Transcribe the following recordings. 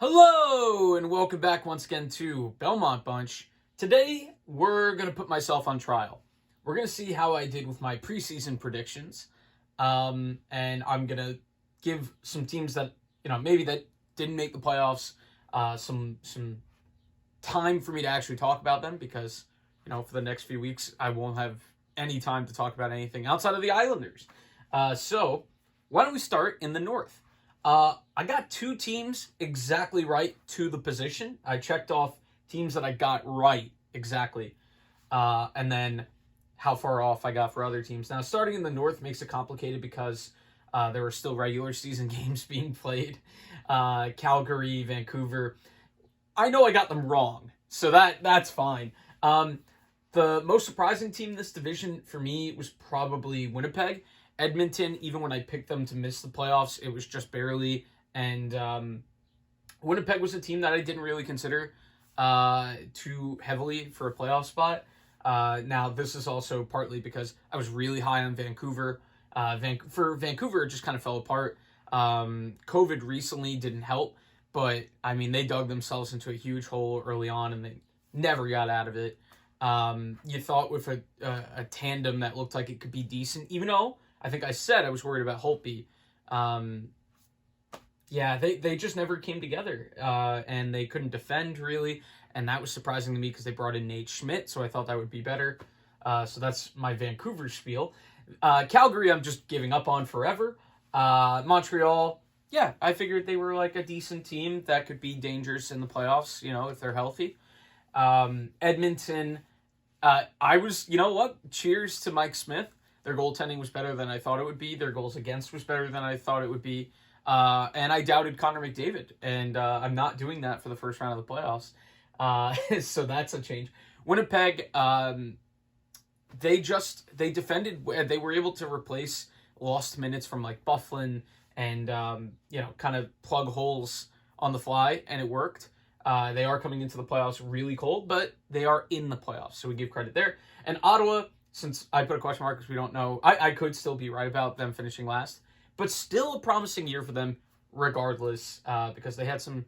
Hello, and welcome back once again to Belmont Bunch. Today, we're going to put myself on trial. We're going to see how I did with my preseason predictions. And I'm going to give some teams that, maybe that didn't make the playoffs, some time for me to actually talk about them because, for the next few weeks, I won't have any time to talk about anything outside of the Islanders. So, why don't we start in the North? I got two teams exactly right to the position. I checked off teams that I got right exactly. And then how far off I got for other teams. Now, starting in the North makes it complicated because there were still regular season games being played. Calgary, Vancouver. I know I got them wrong, so that's fine. The most surprising team in this division for me was probably Winnipeg. Edmonton, even when I picked them to miss the playoffs, it was just barely. And Winnipeg was a team that I didn't really consider too heavily for a playoff spot. Now, this is also partly because I was really high on Vancouver. For Vancouver, it just kind of fell apart. COVID recently didn't help, but, they dug themselves into a huge hole early on, and they never got out of it. You thought with a tandem that looked like it could be decent, even though I think I said I was worried about Holtby. They just never came together, and they couldn't defend, really, and that was surprising to me because they brought in Nate Schmidt, so I thought that would be better. So that's my Vancouver spiel. Calgary, I'm just giving up on forever. Montreal, I figured they were like a decent team that could be dangerous in the playoffs, if they're healthy. Edmonton, I was, cheers to Mike Smith. Their goaltending was better than I thought it would be. Their goals against was better than I thought it would be. And I doubted Connor McDavid. And I'm not doing that for the first round of the playoffs. So that's a change. Winnipeg, they defended. They were able to replace lost minutes from like Bufflin and, kind of plug holes on the fly. And it worked. They are coming into the playoffs really cold, but they are in the playoffs. So we give credit there. And Ottawa, since I put a question mark because we don't know, I could still be right about them finishing last, but still a promising year for them regardless, because they had some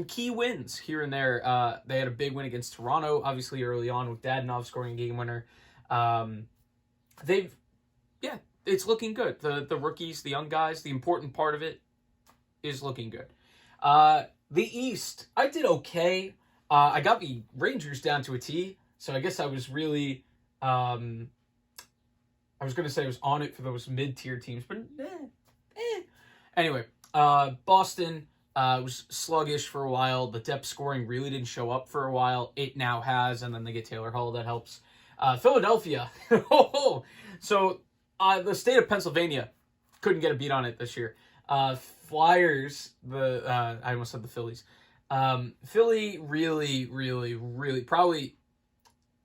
key wins here and there. They had a big win against Toronto, obviously early on with Dadonov scoring a game winner. It's looking good. The rookies, the young guys, the important part of it is looking good. The East, I did okay. I got the Rangers down to a T, so I guess I was really... I was going to say I was on it for those mid-tier teams, but Anyway, Boston was sluggish for a while. The depth scoring really didn't show up for a while. It now has, and then they get Taylor Hall. That helps. Philadelphia. So the state of Pennsylvania couldn't get a beat on it this year. Flyers, I almost said the Phillies. Philly really, probably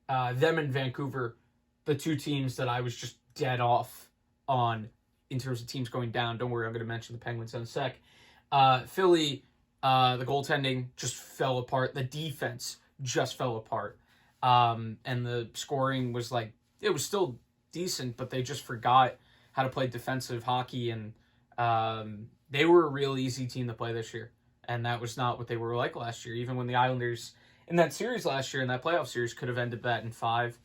them and Vancouver, the two teams that I was just dead off on in terms of teams going down. Don't worry, I'm going to mention the Penguins in a sec. Philly, the goaltending just fell apart. The defense just fell apart. And the scoring was it was still decent, but they just forgot how to play defensive hockey. And they were a real easy team to play this year. And that was not what they were like last year. Even when the Islanders in that series last year, in that playoff series, could have ended that in 5,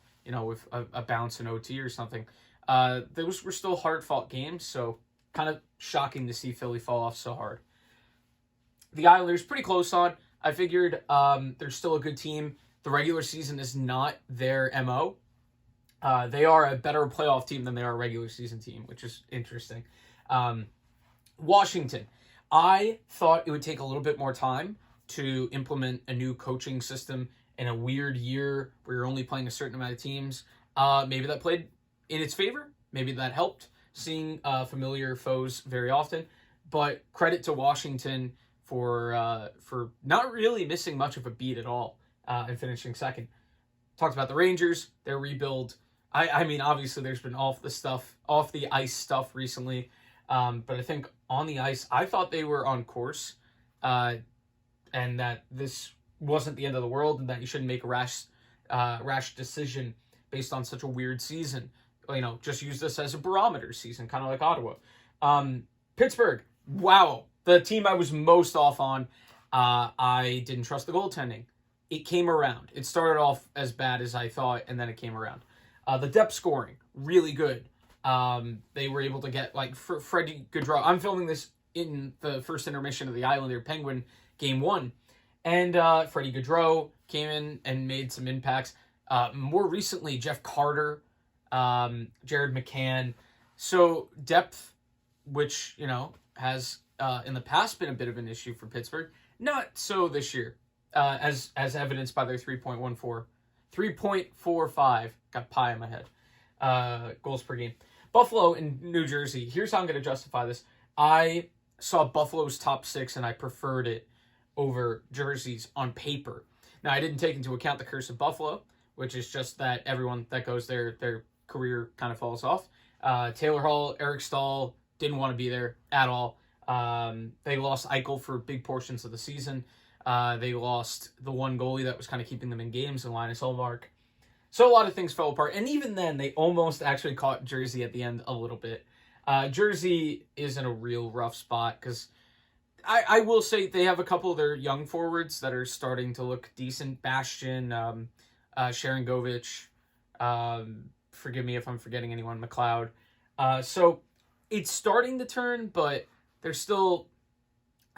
with a bounce in OT or something. Those were still hard-fought games, so kind of shocking to see Philly fall off so hard. The Islanders, pretty close on. I figured they're still a good team. The regular season is not their MO. They are a better playoff team than they are a regular season team, which is interesting. Washington. I thought it would take a little bit more time to implement a new coaching system in a weird year where you're only playing a certain amount of teams. Maybe that played in its favor. Maybe that helped seeing familiar foes very often. But credit to Washington for not really missing much of a beat at all and finishing second. Talked about the Rangers, their rebuild. Obviously there's been off the ice stuff recently. But I think on the ice, I thought they were on course, and that this wasn't the end of the world, and that you shouldn't make a rash decision based on such a weird season. Just use this as a barometer season, kind of like Ottawa. Pittsburgh, wow, the team I was most off on. I didn't trust the goaltending. It came around. It started off as bad as I thought, and then it came around. The depth scoring, really good. They were able to get, like, Freddie Gaudreau. I'm filming this in the first intermission of the Islander Penguin Game 1. And Freddie Gaudreau came in and made some impacts. More recently, Jeff Carter, Jared McCann. So depth, which, has in the past been a bit of an issue for Pittsburgh. Not so this year, as evidenced by their 3.45, got pie in my head, goals per game. Buffalo and New Jersey, here's how I'm going to justify this. I saw Buffalo's top 6, and I preferred it over Jersey's on paper. Now, I didn't take into account the curse of Buffalo, which is just that everyone that goes there, their career kind of falls off. Taylor Hall, Eric Stahl didn't want to be there at all. They lost Eichel for big portions of the season. They lost the one goalie that was kind of keeping them in games, and Linus Ullmark. So a lot of things fell apart. And even then, they almost actually caught Jersey at the end a little bit. Jersey is in a real rough spot because I will say they have a couple of their young forwards that are starting to look decent. Bastian, Sharangovich, forgive me if I'm forgetting anyone, McLeod. So it's starting to turn, but there's still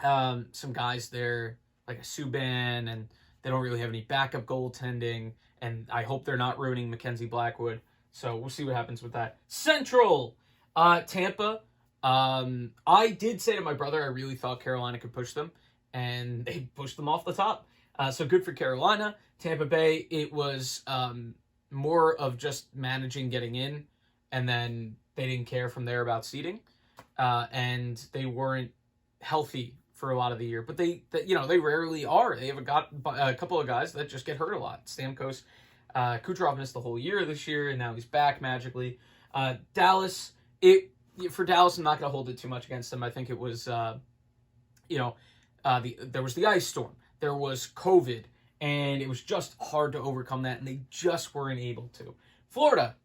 some guys there, like a Subban, and they don't really have any backup goaltending, and I hope they're not ruining Mackenzie Blackwood. So we'll see what happens with that. Central, Tampa. I did say to my brother I really thought Carolina could push them, and they pushed them off the top. So good for Carolina. Tampa Bay, it was more of just managing getting in, and then they didn't care from there about seeding. And they weren't healthy for a lot of the year, but they rarely are. They have a couple of guys that just get hurt a lot. Stamkos, Kucherov missed the whole year this year, and now he's back magically. Dallas, for Dallas, I'm not going to hold it too much against them. I think it was, there was the ice storm, there was COVID, and it was just hard to overcome that, and they just weren't able to. Florida,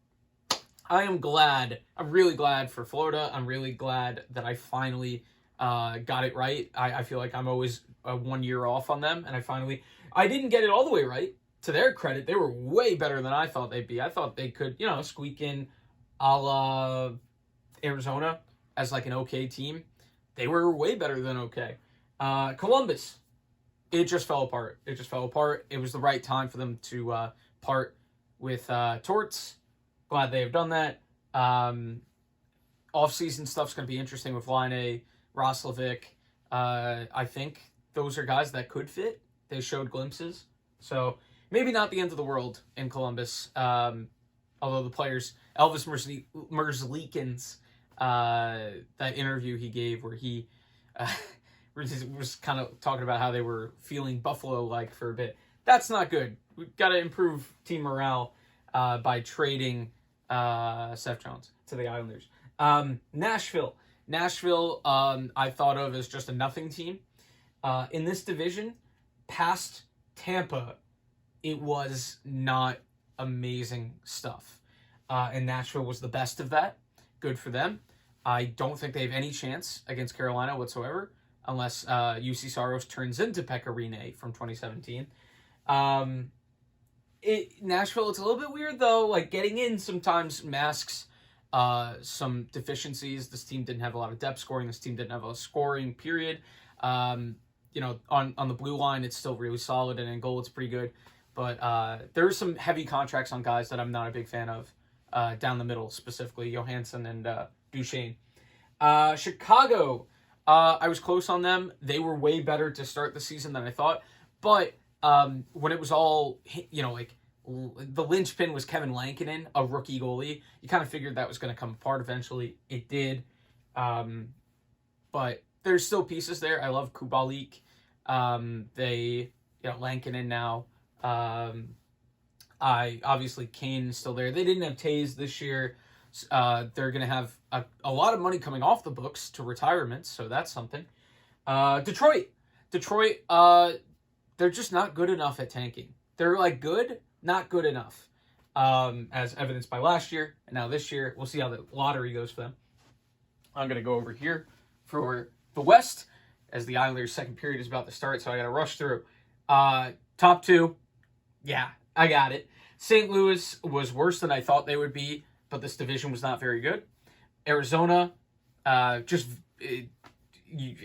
I'm really glad for Florida. I'm really glad that I finally got it right. I feel like I'm always 1 year off on them, and I didn't get it all the way right. To their credit, they were way better than I thought they'd be. I thought they could, squeak in a la Arizona as like an okay team. They were way better than okay. Columbus, it just fell apart. It was the right time for them to part with Torts. Glad they have done that. Off-season stuff's going to be interesting with Line, Roslovic. I think those are guys that could fit. They showed glimpses. So maybe not the end of the world in Columbus. Although the players, Elvis Merzlikins, that interview he gave where he was kind of talking about how they were feeling Buffalo-like for a bit. That's not good. We've got to improve team morale by trading Seth Jones to the Islanders. Nashville, I thought of as just a nothing team. In this division, past Tampa, it was not amazing stuff. And Nashville was the best of that. Good for them. I don't think they have any chance against Carolina whatsoever, unless UC Saros turns into Pekka Rinne from 2017. Nashville, it's a little bit weird, though. Like, getting in sometimes masks some deficiencies. This team didn't have a lot of depth scoring. This team didn't have a scoring period. On the blue line, it's still really solid, and in goal, it's pretty good. But there's some heavy contracts on guys that I'm not a big fan of down the middle, specifically Johansson and Duchesne. Chicago, I was close on them. They were way better to start the season than I thought. But when it was all, the linchpin was Kevin Lankinen, a rookie goalie. You kind of figured that was going to come apart eventually. It did. But there's still pieces there. I love Kubalik. Lankinen now. Obviously Kane's still there. They didn't have Taves this year. They're going to have a lot of money coming off the books to retirement, so that's something. Detroit, they're just not good enough at tanking. They're good, not good enough. As evidenced by last year and now this year. We'll see how the lottery goes for them. I'm going to go over here for the West. as the Islanders' second period is about to start, so I got to rush through. Top two, yeah, I got it. St. Louis was worse than I thought they would be, but this division was not very good. Arizona, just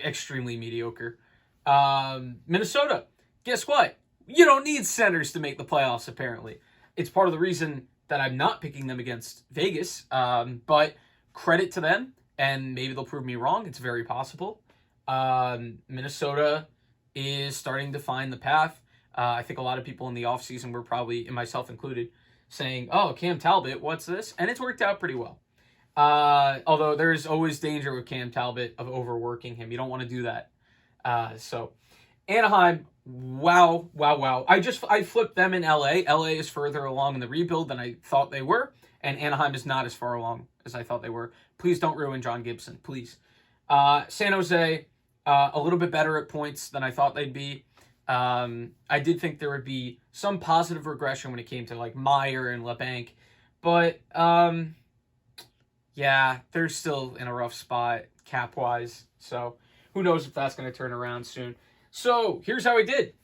extremely mediocre. Minnesota, guess what? You don't need centers to make the playoffs, apparently. It's part of the reason that I'm not picking them against Vegas, but credit to them, and maybe they'll prove me wrong. It's very possible. Minnesota is starting to find the path. I think a lot of people in the offseason were probably, and myself included, saying, oh, Cam Talbot, what's this? And it's worked out pretty well. Although there is always danger with Cam Talbot of overworking him. You don't want to do that. So Anaheim, wow. I flipped them in LA. LA is further along in the rebuild than I thought they were, and Anaheim is not as far along as I thought they were. Please don't ruin John Gibson, please. San Jose, a little bit better at points than I thought they'd be. I did think there would be some positive regression when it came to like Meyer and LeBanc, but yeah, they're still in a rough spot cap-wise, so who knows if that's going to turn around soon. So here's how I did.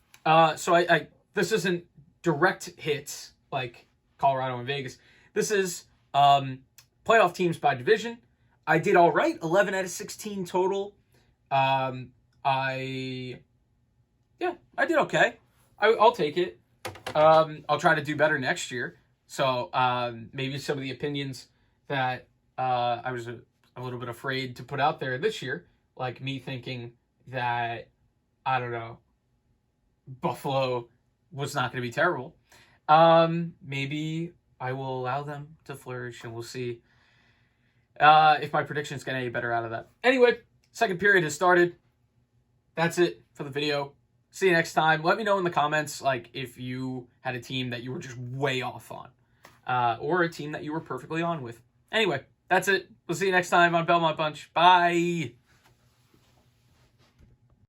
So I this isn't direct hits like Colorado and Vegas. This is playoff teams by division. I did all right, 11 out of 16 total. I did okay. I'll take it. I'll try to do better next year. So maybe some of the opinions that I was a little bit afraid to put out there this year, like me thinking that, I don't know, Buffalo was not going to be terrible. Maybe I will allow them to flourish, and we'll see if my predictions get any better out of that. Anyway, second period has started. That's it for the video. See you next time. Let me know in the comments, like, if you had a team that you were just way off on, or a team that you were perfectly on with. Anyway, that's it. We'll see you next time on Belmont Bunch. Bye.